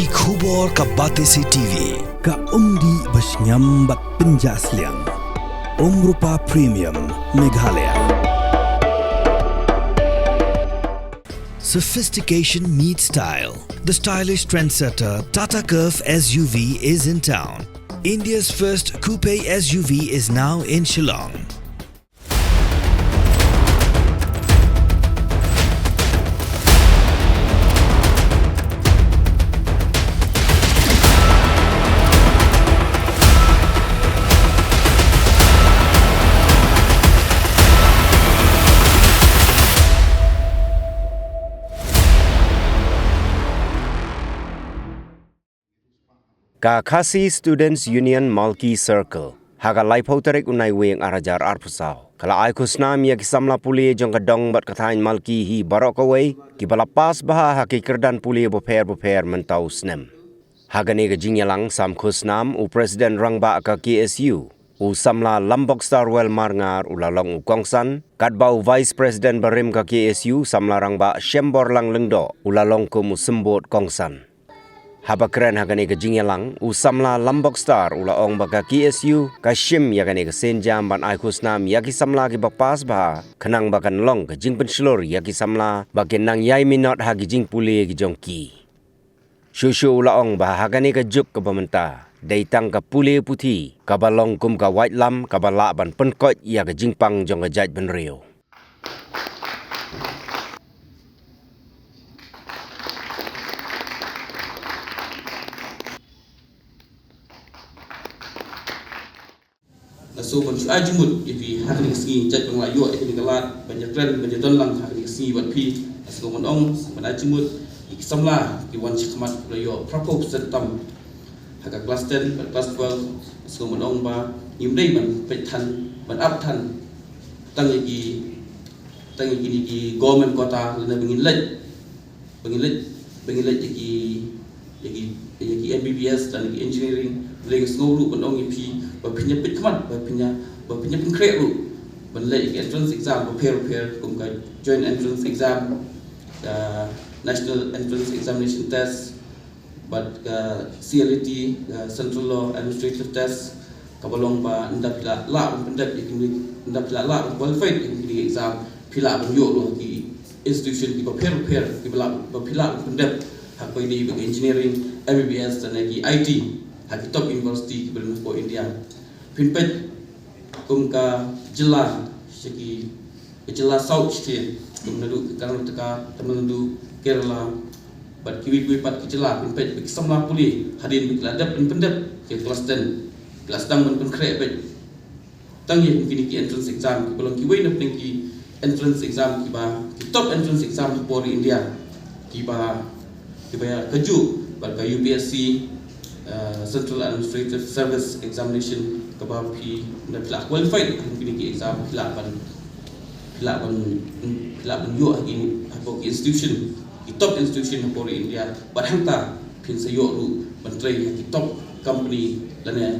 Ki khubor ka Batesi TV. Ka umdi basnyam bak penjaslian. Rupa Premium Meghalaya. Sophistication meets style. The stylish trendsetter Tata Curve SUV is in town. India's first coupe SUV is now in Shillong. Kakasi Students Union Malki Circle. Haga laipau tarik unai weng arajar arpusau. Kala ai kusnam ya kisamla puli jong kadong bat katain Malki hi barok away. Ki balapas baha haki kerdan puli boper mentau snem. Haga ni gajingyalang sam kusnam u Presiden Rangba ka KSU. U samla Lambok Starwell Marngar ulalong u Kongsan. Kadbau Vice President Barim ka KSU samla Rangba Shembor Lang Lengdo ulalong ku musembot Kongsan. Haba keren hagani ke jingyalang usamla Lambok Star ula ong baka KSU kashim yakani ke senjam ban aikus nam yaki samla ki bapas ba kenang bakan long ke jing penslor yaki samla bakin nang yai minot hagi jing puli ki jongki shushu ula ong ba hagani ke juk ke pementa daitang ke puli putih kabalong kum ka white lam kabala ban penkot ya ke jingpang jong ke jaj benrio. So ban ajmut ipi hakni ski jaj bang layo ipi galat banyak tren banyak lang hakni ski wat pi asgo mon ong ban ajmut iksamla ki wan chikmat layo prakop setam haka class 10 ban class 12 asgo mon ong ba imdei ban petan ban aptan tangi ni ki government kota lena bengin lej ki MBBS dan ki engineering leng ngolu ban ong ipi bapinya pitman bapinya pengkrek ru banlai entrance exam prepare kum ka joint entrance exam national entrance examination test but CLET central law administrative test kabalong ba nda pila la pendap nda pila la qualified in exam pila ban yo lo ki institution ki prepare ki pila pendap hakoi di engineering MBBS dan lagi IT haki top university ki bernuko India pinpet kumka jela segi jela South State kumnadu Karnataka Tamil Kerala bat kiwi pat jela pinpet bikisamla puli hadin bikladap pinpendap ke kelas 10 kelas dang ban konkret bet tangi kini ki entrance exam ki belum kiwi nap ki entrance exam ki ba ki top entrance exam for India ki ba keju bat ka UPSC Central Administrative Service Examination kebapi nak qualified kini ki exam pilaban yo ini apa institution ki top institution for India barhanta pin sayo ru menteri ki top company lana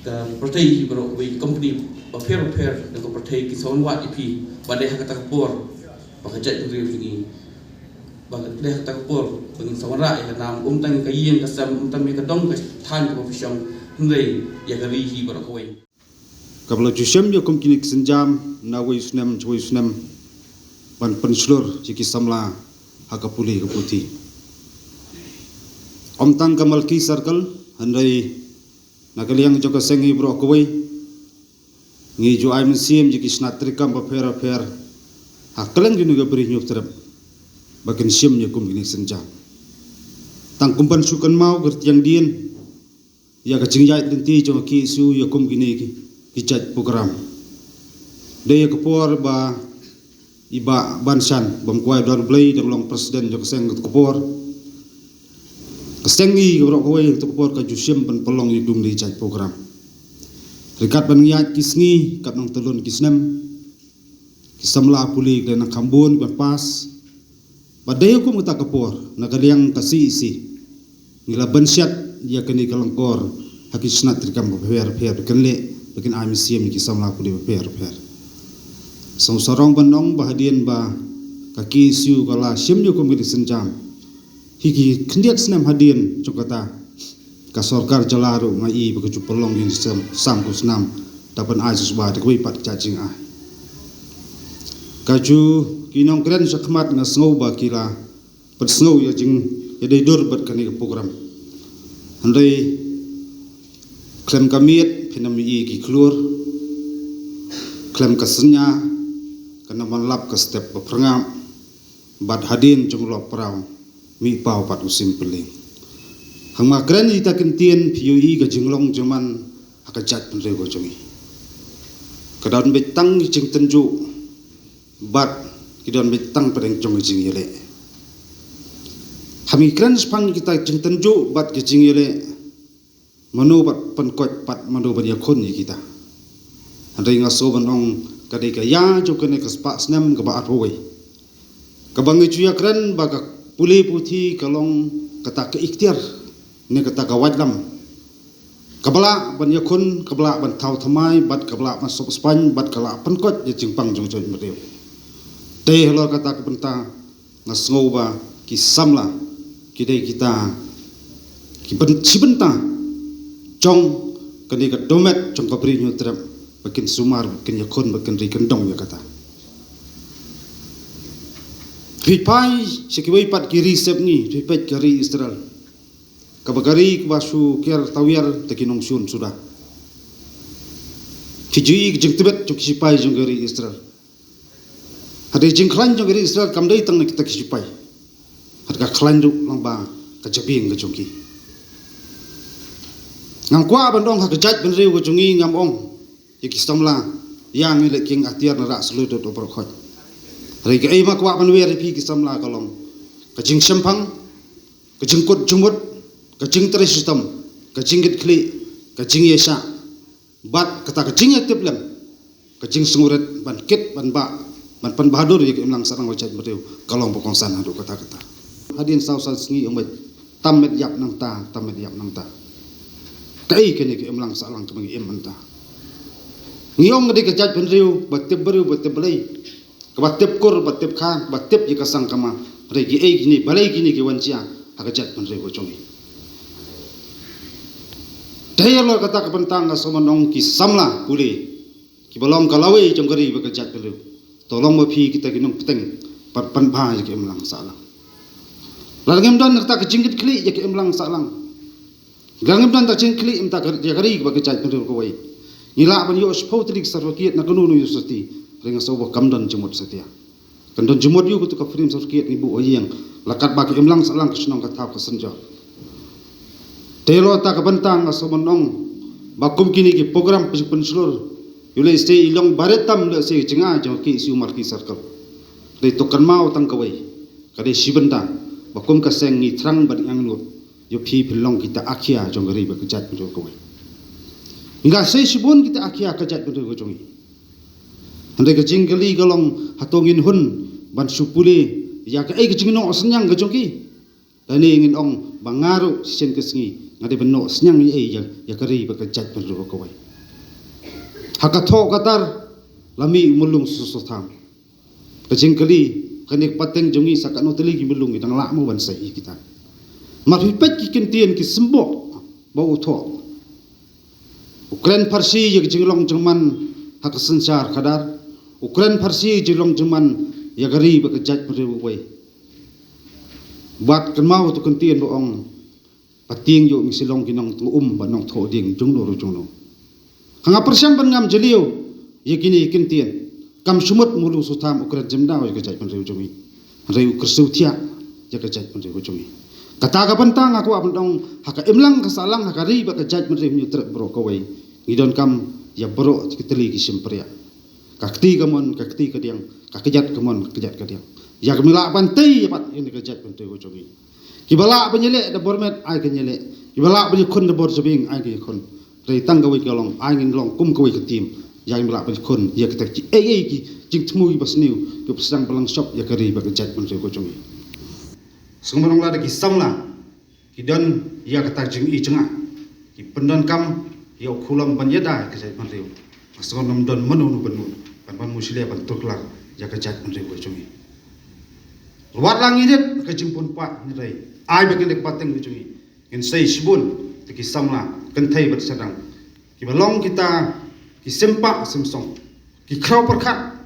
ka protai ki bro we company pair dan ko protai ki son wat ipi badai hakata kapor bakajat review ni bagat deh takpor bangin sawara ya nam tang kayen kasam tam ka dong ka than ko profession ndai ya gari hi barakoi kabla jusem yo kum kinik senjam na we sunem ban penslur jiki samla hakapuli kaputi tang Malki Circle handai nagaliang joka sengi barakoi ngi jo ai musim jiki snatrikam ba fer hakalan ginu ga beri nyuk terap bakin sim ya kum gini senjam tang kumpan sukan mau gertiang dien ya kacing jait denti jong ki su ya kum gini ki jat program de ya kapor ba iba bansan bam kuai dor blai dang long presiden jong seng kapor kesengi gro kuai to kapor ka jusim ban pelong yudum di jat program rikat ban yat kisngi kat nong telun kisnem kisamla puli dan kambun ban pas Badai ko muta kapor nagaliang kasi isi ngila bansyat ya kani kalangkor hakisnat trikam per kenle bikin amisiam ki samla puli per song sarong banong bahadian ba kaki siu kala sim yo kom senjam hiki kendiat senam hadian cokata ka sorkar jalaru ngai begitu pelong in sam kusnam dapat azus ba de kui pat cacing ai kaju kinong kren sakmat nga sngo ba kila pat sngo ya jing ya dei dor bat kani program handai klem kamiet phinam i ki klur klem kasnya kana manlap ka step prangam bat hadin junglo prau mi pau pat usim peling hang ma kren ita kentien PUE ka jinglong jaman hakajat pen rego jongi kadon betang jing tenju bat kidon betang pereng jong jing yele hami kren spang kita jing tenju bat ke jing yele manu bat penkot pat manu bat yakon kita andai ngaso banong kadai ka ya jo kene ka spa snam ka ba atoi ka bangi chuya kren ba ka puli puthi kalong kata ke ikhtiar ne kata ka wadlam kabala ban yakun kabala ban thau thamai bat kabala ban sop span bat kala pankot ye jingpang jong jong mereu te helo kata ka benta ngasngau ba ki samla kidai kita ki ben sibenta jong kani ka domet jong ka bri nyu trap bakin sumar bakin yakun bakin ri kendong ya kata ripai sekiwai pat kiri sep ni ripai kiri Israel kabagari basu kiar tawiar tekinong sun sudah tijui jeng tibet jong sipai jong gari Israel ada jeng klan jong gari Israel kamdai tang kita sipai ada ka klan jong lamba ka jabing ka jongki ngam kwa bandong ha kejat benriu ka jongi ngam ong yakistamla yang ile king atiar na seluruh do berkhot hari ke ai ma kwa banwer pi kistamla kalong ka jing sempang ka jengkut jumut kacing teris sistem kacing git kli kacing yesa bat kata kacing aktif lem kacing senguret ban kit ban ba ban pan bahadur ye imlang sarang wajat mereu kalong pokong sana do kata-kata hadin sausan sengi umat tamet yap nang ta kai kene ke imlang salang kemangi imanta ngiong ngade kajat benriu batip beru batip belai kebatip kur batip kha batip ye kasang kama regi ei gini balai gini ke wancia hakajat benriu bocongi daya lo kata kepentang ka somanong ki samla puli ki balong kalawe jongkari bakajat belu tolong mapi kita kinong peteng pat pan ba ke emlang salang langem dan ta kejingit kli ke emlang salang langem dan ta jing kli emta dia kari bakajat belu ko wai nila ban yo spau trik sarwakiat na kanunu yusati ringa sobo kamdan jumut setia kandan jumut yu kutu ka frame sarwakiat ibu oyang lakat ba ke emlang salang kesenong ka thap ka senja telo ta kabantang asomonong bakum kini ki program pensulur yule stay ilong baretam le se jinga jo ki si umar ki circle dei tokan mau tang kawai kade sibenta bakum ka seng ni trang bat yang lu yo phi pilong kita akhia jong gari ba kejat ndo kawai hingga se sibun kita akhia kejat ndo ko jongi ande ka jinggali galong hatongin hun ban supule ya ka ai ka jingno senyang ka jongki dani ingin ong bangaru sisen kesengi ngade benno senyang ni ya kari bakajat perlu kawai hakatho katar lami mulung susutham kajing kali kanik pateng jongi sakano teli gi mulung idang la mo ban sai kita mapipet ki kentien ki sembo bau tho ukren farsi ye jinglong jengman hak sensar kadar ukren farsi jinglong jengman ya kari bakajat perlu kawai bat kenmau tu kentien boong pating yo misilong kinong tu banong tho ding junglo ro junglo hanga persiam ban ngam jeliu ye kini kentien kam sumut mulu sutam ukrat jemda wa kajat pan reu jongi reu kersutia ya kajat pan reu jongi kata ka bantang aku abandong haka imlang kasalang haka ri ba kajat pan reu nyutre bro kawai ngidon kam ya bro kiteli ki simpria kakti kamon kakti kadiang kakajat kamon kajat kadiang ya kemila pantai pat ini kajat pan reu jongi kibala penyelek da bormet ai kenyelek kibala penyekun da bor sabing ai ke kon rei tang gawi kalong ai ngin long kum gawi ketim yang mila penyekun ya kita ki jing tmui basniu ke pesang pelang shop ya kari ba kejat men ko jongi sumrong la da ki samla ki don ya kata jing i jenga ki pendan kam ya khulam ban yada kejat men reu masong nam don menu nu benu pan musile ban tuklar ya kejat men ko jongi Luar langi dit ke jimpun pak nirai. Ai bagi lek pateng bujungi. In sei sibun tiki samla kentai bersedang. Ki balong kita ki sempak semsong. Ki krau perkat.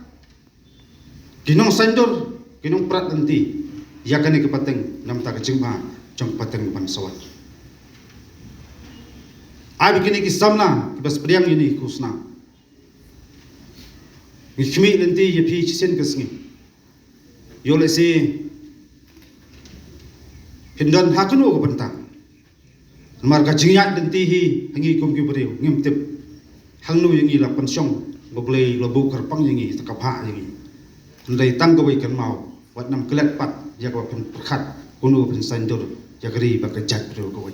Ki nong sandur, ki nong prat nanti. Ya kani ke pateng nam ta ke jingma jong pateng ban sawat. Ai begini ki samla ki bas priang ini kusna. Ni khmi nanti ye phi chisen kesngi. Yo le si hindon hakunu ko bentang. Marga jingyat nanti hi hangi kum ki beriu ngim tip. Hangnu yangi la pensong boglei lobu kerpang yangi takapha yangi. Ndai tang ko kan mau wat nam kelet pat ya ko pen perkhat kunu pen sandur ya kri ba kejat beriu ko.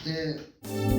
The